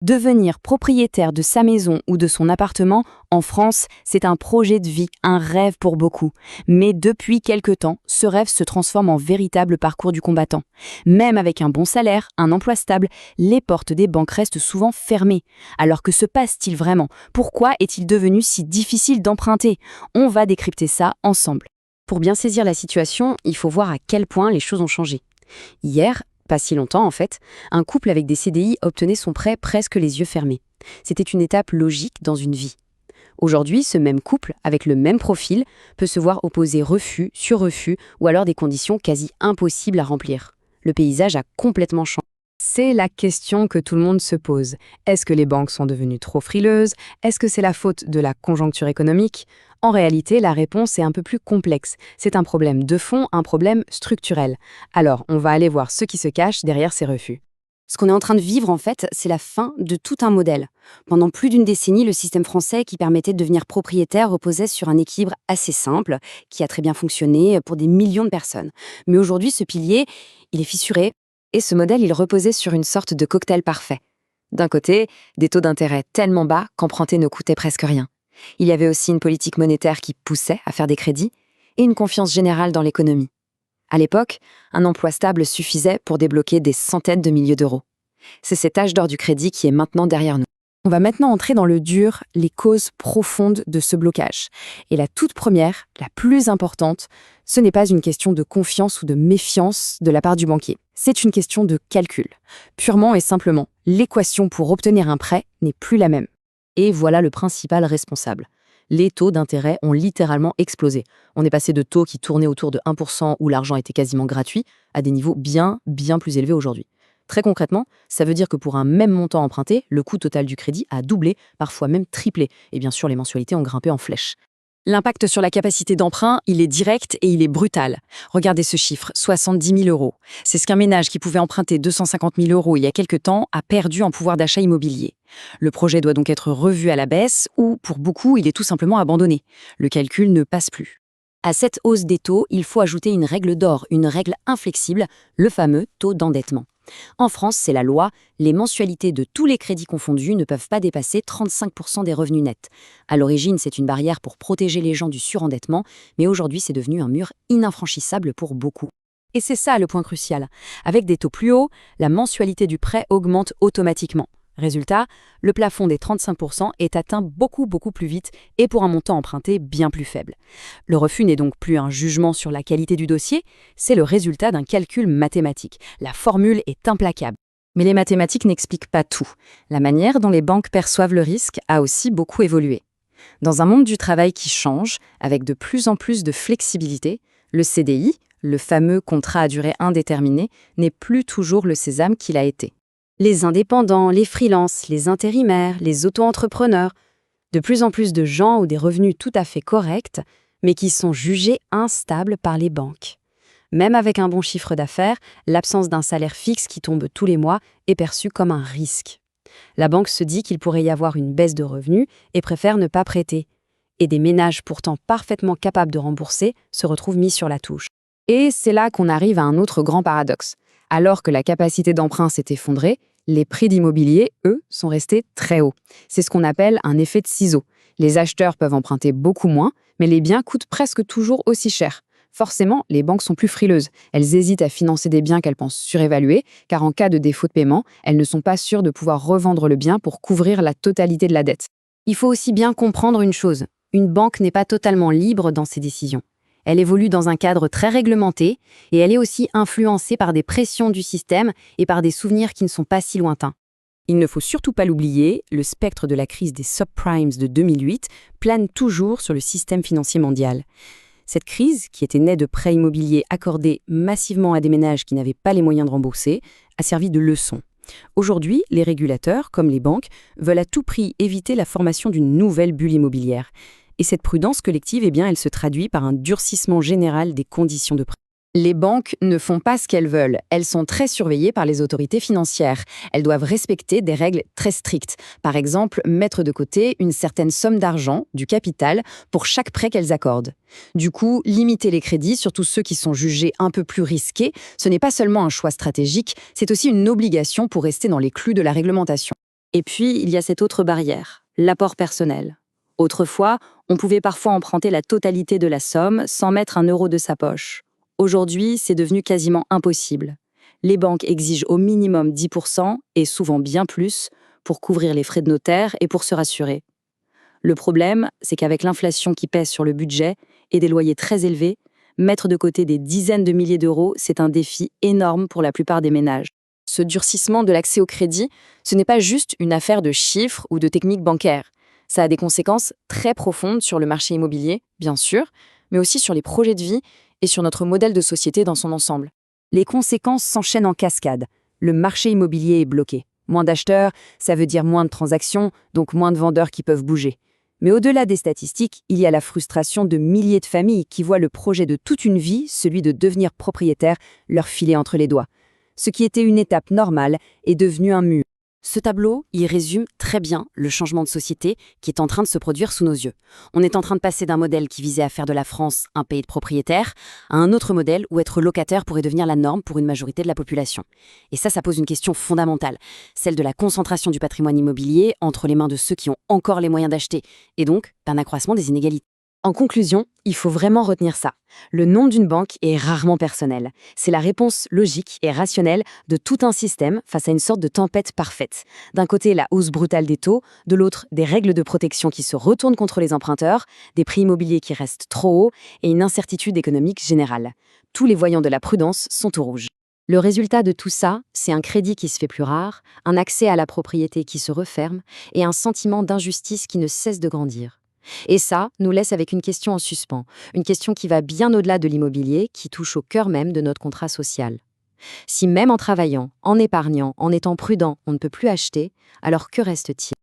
Devenir propriétaire de sa maison ou de son appartement, en France, c'est un projet de vie, un rêve pour beaucoup. Mais depuis quelque temps, ce rêve se transforme en véritable parcours du combattant. Même avec un bon salaire, un emploi stable, les portes des banques restent souvent fermées. Alors que se passe-t-il vraiment? Pourquoi est-il devenu si difficile d'emprunter? On va décrypter ça ensemble. Pour bien saisir la situation, il faut voir à quel point les choses ont changé. Hier, pas si longtemps en fait, un couple avec des CDI obtenait son prêt presque les yeux fermés. C'était une étape logique dans une vie. Aujourd'hui, ce même couple, avec le même profil, peut se voir opposer refus sur refus ou alors des conditions quasi impossibles à remplir. Le paysage a complètement changé. C'est la question que tout le monde se pose. Est-ce que les banques sont devenues trop frileuses? Est-ce que c'est la faute de la conjoncture économique? En réalité, la réponse est un peu plus complexe. C'est un problème de fond, un problème structurel. Alors, on va aller voir ce qui se cache derrière ces refus. Ce qu'on est en train de vivre, en fait, c'est la fin de tout un modèle. Pendant plus d'une décennie, le système français qui permettait de devenir propriétaire reposait sur un équilibre assez simple, qui a très bien fonctionné pour des millions de personnes. Mais aujourd'hui, ce pilier, il est fissuré, et ce modèle, il reposait sur une sorte de cocktail parfait. D'un côté, des taux d'intérêt tellement bas qu'emprunter ne coûtait presque rien. Il y avait aussi une politique monétaire qui poussait à faire des crédits et une confiance générale dans l'économie. À l'époque, un emploi stable suffisait pour débloquer des centaines de milliers d'euros. C'est cet âge d'or du crédit qui est maintenant derrière nous. On va maintenant entrer dans le dur, les causes profondes de ce blocage. Et la toute première, la plus importante, ce n'est pas une question de confiance ou de méfiance de la part du banquier. C'est une question de calcul. Purement et simplement, l'équation pour obtenir un prêt n'est plus la même. Et voilà le principal responsable. Les taux d'intérêt ont littéralement explosé. On est passé de taux qui tournaient autour de 1% où l'argent était quasiment gratuit à des niveaux bien plus élevés aujourd'hui. Très concrètement, ça veut dire que pour un même montant emprunté, le coût total du crédit a doublé, parfois même triplé. Et bien sûr, les mensualités ont grimpé en flèche. L'impact sur la capacité d'emprunt, il est direct et il est brutal. Regardez ce chiffre, 70 000 euros. C'est ce qu'un ménage qui pouvait emprunter 250 000 euros il y a quelques temps a perdu en pouvoir d'achat immobilier. Le projet doit donc être revu à la baisse ou, pour beaucoup, il est tout simplement abandonné. Le calcul ne passe plus. À cette hausse des taux, il faut ajouter une règle d'or, une règle inflexible, le fameux taux d'endettement. En France, c'est la loi, les mensualités de tous les crédits confondus ne peuvent pas dépasser 35% des revenus nets. À l'origine, c'est une barrière pour protéger les gens du surendettement, mais aujourd'hui, c'est devenu un mur ininfranchissable pour beaucoup. Et c'est ça le point crucial. Avec des taux plus hauts, la mensualité du prêt augmente automatiquement. Résultat, le plafond des 35% est atteint beaucoup plus vite et pour un montant emprunté bien plus faible. Le refus n'est donc plus un jugement sur la qualité du dossier, c'est le résultat d'un calcul mathématique. La formule est implacable. Mais les mathématiques n'expliquent pas tout. La manière dont les banques perçoivent le risque a aussi beaucoup évolué. Dans un monde du travail qui change, avec de plus en plus de flexibilité, le CDI, le fameux contrat à durée indéterminée, n'est plus toujours le sésame qu'il a été. Les indépendants, les freelances, les intérimaires, les auto-entrepreneurs, de plus en plus de gens ont des revenus tout à fait corrects, mais qui sont jugés instables par les banques. Même avec un bon chiffre d'affaires, l'absence d'un salaire fixe qui tombe tous les mois est perçue comme un risque. La banque se dit qu'il pourrait y avoir une baisse de revenus et préfère ne pas prêter. Et des ménages pourtant parfaitement capables de rembourser se retrouvent mis sur la touche. Et c'est là qu'on arrive à un autre grand paradoxe. Alors que la capacité d'emprunt s'est effondrée, les prix d'immobilier, eux, sont restés très hauts. C'est ce qu'on appelle un effet de ciseau. Les acheteurs peuvent emprunter beaucoup moins, mais les biens coûtent presque toujours aussi cher. Forcément, les banques sont plus frileuses. Elles hésitent à financer des biens qu'elles pensent surévalués, car en cas de défaut de paiement, elles ne sont pas sûres de pouvoir revendre le bien pour couvrir la totalité de la dette. Il faut aussi bien comprendre une chose. Une banque n'est pas totalement libre dans ses décisions. Elle évolue dans un cadre très réglementé et elle est aussi influencée par des pressions du système et par des souvenirs qui ne sont pas si lointains. Il ne faut surtout pas l'oublier, le spectre de la crise des subprimes de 2008 plane toujours sur le système financier mondial. Cette crise, qui était née de prêts immobiliers accordés massivement à des ménages qui n'avaient pas les moyens de rembourser, a servi de leçon. Aujourd'hui, les régulateurs, comme les banques, veulent à tout prix éviter la formation d'une nouvelle bulle immobilière. Et cette prudence collective, elle se traduit par un durcissement général des conditions de prêt. Les banques ne font pas ce qu'elles veulent. Elles sont très surveillées par les autorités financières. Elles doivent respecter des règles très strictes. Par exemple, mettre de côté une certaine somme d'argent, du capital, pour chaque prêt qu'elles accordent. Du coup, limiter les crédits, surtout ceux qui sont jugés un peu plus risqués, ce n'est pas seulement un choix stratégique, c'est aussi une obligation pour rester dans les clous de la réglementation. Et puis, il y a cette autre barrière, l'apport personnel. Autrefois, on pouvait parfois emprunter la totalité de la somme sans mettre un euro de sa poche. Aujourd'hui, c'est devenu quasiment impossible. Les banques exigent au minimum 10% et souvent bien plus pour couvrir les frais de notaire et pour se rassurer. Le problème, c'est qu'avec l'inflation qui pèse sur le budget et des loyers très élevés, mettre de côté des dizaines de milliers d'euros, c'est un défi énorme pour la plupart des ménages. Ce durcissement de l'accès au crédit, ce n'est pas juste une affaire de chiffres ou de techniques bancaires. Ça a des conséquences très profondes sur le marché immobilier, bien sûr, mais aussi sur les projets de vie et sur notre modèle de société dans son ensemble. Les conséquences s'enchaînent en cascade. Le marché immobilier est bloqué. Moins d'acheteurs, ça veut dire moins de transactions, donc moins de vendeurs qui peuvent bouger. Mais au-delà des statistiques, il y a la frustration de milliers de familles qui voient le projet de toute une vie, celui de devenir propriétaire, leur filer entre les doigts. Ce qui était une étape normale est devenu un mur. Ce tableau, il résume très bien le changement de société qui est en train de se produire sous nos yeux. On est en train de passer d'un modèle qui visait à faire de la France un pays de propriétaires à un autre modèle où être locataire pourrait devenir la norme pour une majorité de la population. Et ça pose une question fondamentale, celle de la concentration du patrimoine immobilier entre les mains de ceux qui ont encore les moyens d'acheter, et donc d'un accroissement des inégalités. En conclusion, il faut vraiment retenir ça. Le nom d'une banque est rarement personnel. C'est la réponse logique et rationnelle de tout un système face à une sorte de tempête parfaite. D'un côté, la hausse brutale des taux, de l'autre, des règles de protection qui se retournent contre les emprunteurs, des prix immobiliers qui restent trop hauts et une incertitude économique générale. Tous les voyants de la prudence sont au rouge. Le résultat de tout ça, c'est un crédit qui se fait plus rare, un accès à la propriété qui se referme et un sentiment d'injustice qui ne cesse de grandir. Et ça nous laisse avec une question en suspens, une question qui va bien au-delà de l'immobilier, qui touche au cœur même de notre contrat social. Si même en travaillant, en épargnant, en étant prudent, on ne peut plus acheter, alors que reste-t-il ?